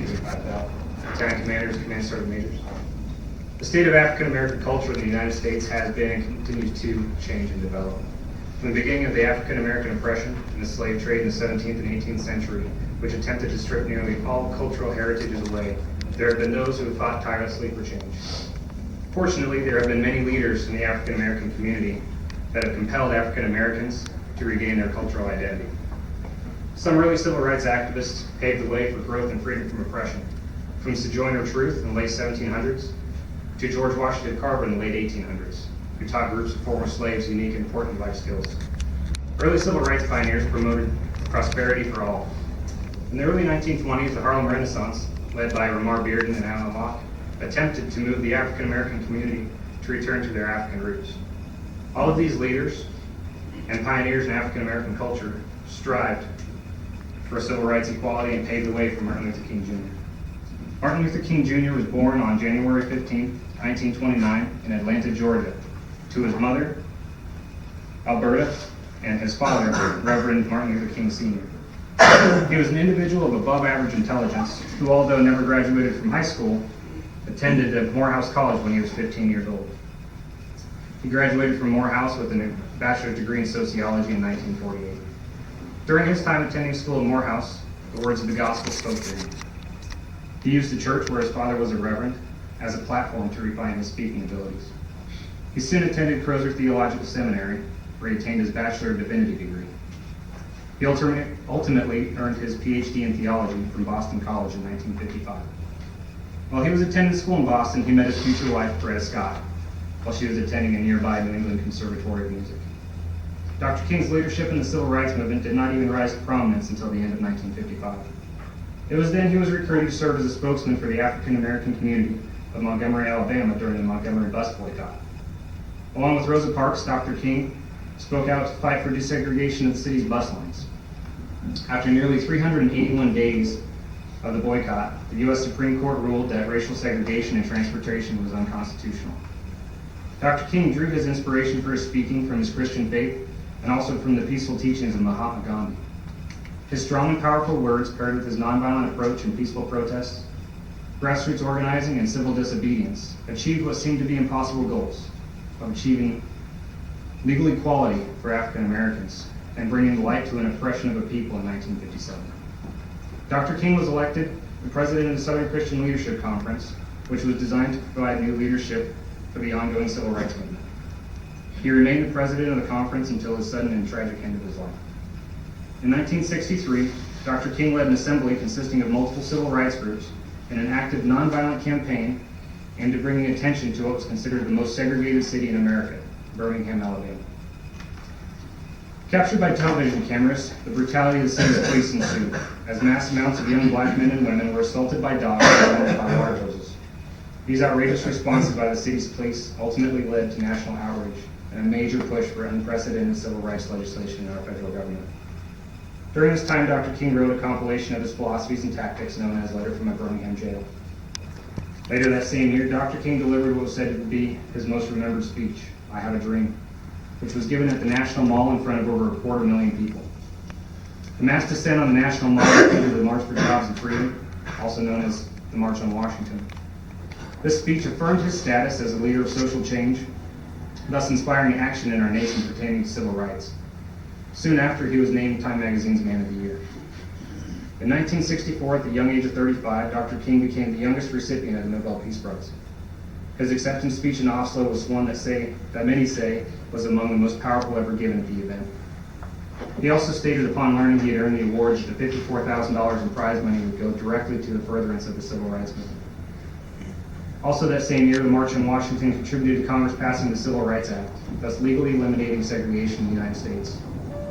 Lieutenant Commanders, Command Sergeant Majors. The state of African American culture in the United States has been and continues to change and develop. From the beginning of the African American oppression and the slave trade in the 17th and 18th century, which attempted to strip nearly all cultural heritages away, there have been those who have fought tirelessly for change. Fortunately, there have been many leaders in the African American community that have compelled African Americans to regain their cultural identity. Some early civil rights activists paved the way for growth and freedom from oppression, from Sojourner Truth in the late 1700s to George Washington Carver in the late 1800s, who taught groups of former slaves unique and important life skills. Early civil rights pioneers promoted prosperity for all. In the early 1920s, the Harlem Renaissance, led by Ramar Bearden and Alan Locke, attempted to move the African American community to return to their African roots. All of these leaders and pioneers in African American culture strived for civil rights equality and paved the way for Martin Luther King Jr. Martin Luther King Jr. was born on January 15, 1929 in Atlanta, Georgia, to his mother, Alberta, and his father, Reverend Martin Luther King Sr. He was an individual of above average intelligence who, although never graduated from high school, attended at Morehouse College when he was 15 years old. He graduated from Morehouse with a bachelor's degree in sociology in 1948. During his time attending school at Morehouse, the words of the gospel spoke to him. He used the church, where his father was a reverend, as a platform to refine his speaking abilities. He soon attended Crozer Theological Seminary, where he attained his Bachelor of Divinity degree. He ultimately earned his PhD in theology from Boston College in 1955. While he was attending school in Boston, he met his future wife, Greta Scott, while she was attending a nearby New England Conservatory of Music. Dr. King's leadership in the civil rights movement did not even rise to prominence until the end of 1955. It was then he was recruited to serve as a spokesman for the African American community of Montgomery, Alabama during the Montgomery bus boycott. Along with Rosa Parks, Dr. King spoke out to fight for desegregation of the city's bus lines. After nearly 381 days of the boycott, the U.S. Supreme Court ruled that racial segregation in transportation was unconstitutional. Dr. King drew his inspiration for his speaking from his Christian faith and also from the peaceful teachings of Mahatma Gandhi. His strong and powerful words, paired with his nonviolent approach and peaceful protests, grassroots organizing, and civil disobedience, achieved what seemed to be impossible goals of achieving legal equality for African Americans and bringing light to an oppression of a people in 1957. Dr. King was elected the president of the Southern Christian Leadership Conference, which was designed to provide new leadership for the ongoing civil rights movement. He remained the president of the conference until his sudden and tragic end of his life. In 1963, Dr. King led an assembly consisting of multiple civil rights groups in an active nonviolent campaign aimed at bringing attention to what was considered the most segregated city in America, Birmingham, Alabama. Captured by television cameras, the brutality of the city's police ensued, as mass amounts of young black men and women were assaulted by dogs and surrounded by water hoses. These outrageous responses by the city's police ultimately led to national outrage and a major push for unprecedented civil rights legislation in our federal government. During this time, Dr. King wrote a compilation of his philosophies and tactics known as Letter from a Birmingham Jail. Later that same year, Dr. King delivered what was said to be his most remembered speech, I Have a Dream, which was given at the National Mall in front of over 250,000 people. The mass descent on the National Mall included the March for Jobs and Freedom, also known as the March on Washington. This speech affirmed his status as a leader of social change, thus inspiring action in our nation pertaining to civil rights. Soon after, he was named Time Magazine's Man of the Year. In 1964, at the young age of 35, Dr. King became the youngest recipient of the Nobel Peace Prize. His acceptance speech in Oslo was one that many say was among the most powerful ever given at the event. He also stated upon learning he had earned the award that the $54,000 in prize money would go directly to the furtherance of the civil rights movement. Also that same year, the March on Washington contributed to Congress passing the Civil Rights Act, thus legally eliminating segregation in the United States.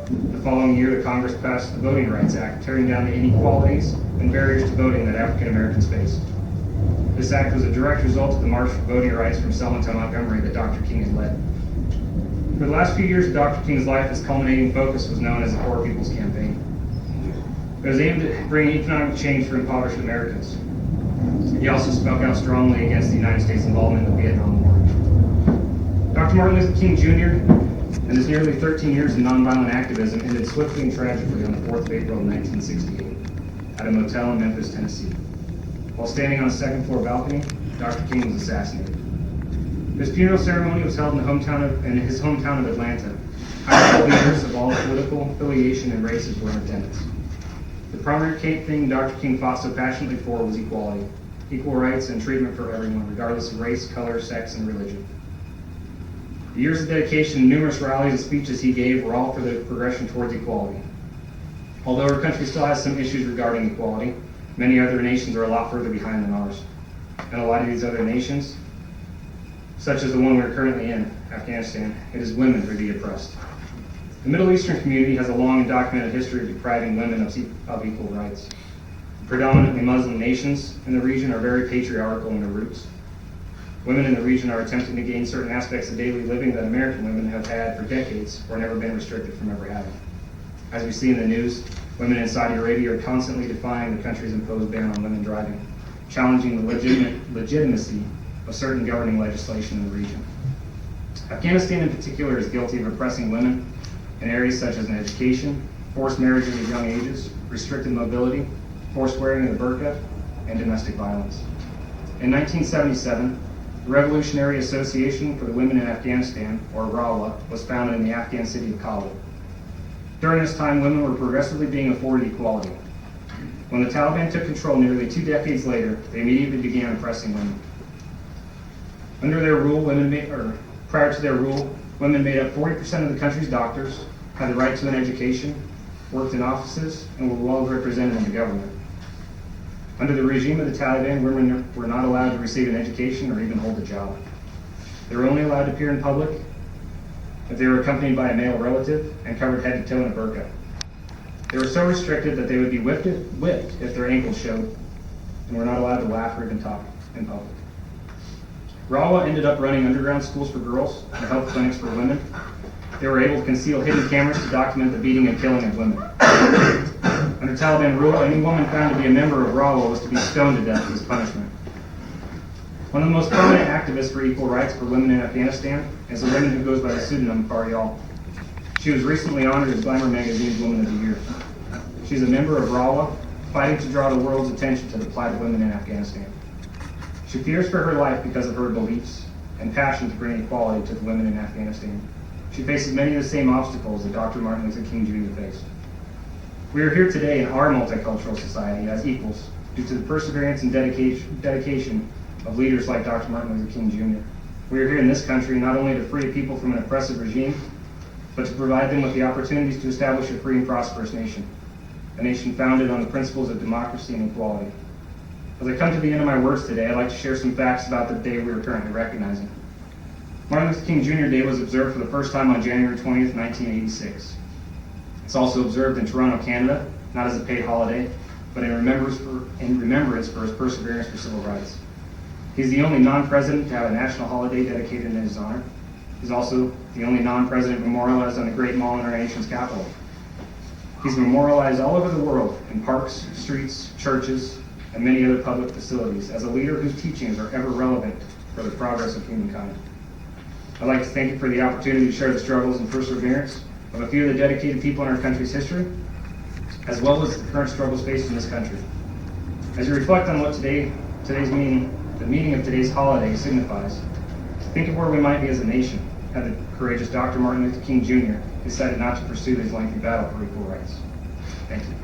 The following year, the Congress passed the Voting Rights Act, tearing down the inequalities and barriers to voting that African Americans faced. This act was a direct result of the March for Voting Rights from Selma to Montgomery that Dr. King had led. For the last few years of Dr. King's life, his culminating focus was known as the Poor People's Campaign. It was aimed at bringing economic change for impoverished Americans. He also spoke out strongly against the United States' involvement in the Vietnam War. Dr. Martin Luther King Jr. and his nearly 13 years of nonviolent activism ended swiftly and tragically on the 4th of April 1968 at a motel in Memphis, Tennessee. While standing on a second floor balcony, Dr. King was assassinated. His funeral ceremony was held in his hometown of Atlanta. High-level leaders of all political affiliation and races were in attendance. The primary thing Dr. King fought so passionately for was equality, equal rights and treatment for everyone, regardless of race, color, sex, and religion. The years of dedication and numerous rallies and speeches he gave were all for the progression towards equality. Although our country still has some issues regarding equality, many other nations are a lot further behind than ours. And a lot of these other nations, such as the one we're currently in, Afghanistan, it is women who are the oppressed. The Middle Eastern community has a long and documented history of depriving women of equal rights. Predominantly Muslim nations in the region are very patriarchal in their roots. Women in the region are attempting to gain certain aspects of daily living that American women have had for decades or never been restricted from ever having. As we see in the news, women in Saudi Arabia are constantly defying the country's imposed ban on women driving, challenging the legitimacy of certain governing legislation in the region. Afghanistan in particular is guilty of oppressing women in areas such as education, forced marriages at young ages, restricted mobility, forced wearing of the burqa, and domestic violence. In 1977, the Revolutionary Association for the Women in Afghanistan, or RAWA, was founded in the Afghan city of Kabul. During this time, women were progressively being afforded equality. When the Taliban took control nearly 2 decades later, they immediately began oppressing women. Under their rule, prior to their rule, women made up 40% of the country's doctors, had the right to an education, worked in offices, and were well represented in the government. Under the regime of the Taliban, women were not allowed to receive an education or even hold a job. They were only allowed to appear in public if they were accompanied by a male relative and covered head to toe in a burqa. They were so restricted that they would be whipped if their ankles showed, and were not allowed to laugh or even talk in public. RAWA ended up running underground schools for girls and health clinics for women. They were able to conceal hidden cameras to document the beating and killing of women. Under Taliban rule, any woman found to be a member of RAWA was to be stoned to death as punishment. One of the most prominent activists for equal rights for women in Afghanistan is a woman who goes by the pseudonym Faryal. She was recently honored as Glamour Magazine's Woman of the Year. She's a member of RAWA, fighting to draw the world's attention to the plight of women in Afghanistan. She fears for her life because of her beliefs and passion to bring equality to the women in Afghanistan. She faces many of the same obstacles that Dr. Martin Luther King Jr. faced. We are here today in our multicultural society as equals due to the perseverance and dedication of leaders like Dr. Martin Luther King Jr. We are here in this country not only to free people from an oppressive regime, but to provide them with the opportunities to establish a free and prosperous nation, a nation founded on the principles of democracy and equality. As I come to the end of my words today, I'd like to share some facts about the day we are currently recognizing. Martin Luther King Jr. Day was observed for the first time on January 20th, 1986. It's also observed in Toronto, Canada, not as a paid holiday, but in remembrance for his perseverance for civil rights. He's the only non-president to have a national holiday dedicated in his honor. He's also the only non-president memorialized on the Great Mall in our nation's capital. He's memorialized all over the world in parks, streets, churches, and many other public facilities as a leader whose teachings are ever relevant for the progress of humankind. I'd like to thank you for the opportunity to share the struggles and perseverance of a few of the dedicated people in our country's history, as well as the current struggles faced in this country. As you reflect on what the meaning of today's holiday signifies, think of where we might be as a nation had the courageous Dr. Martin Luther King Jr. decided not to pursue his lengthy battle for equal rights. Thank you.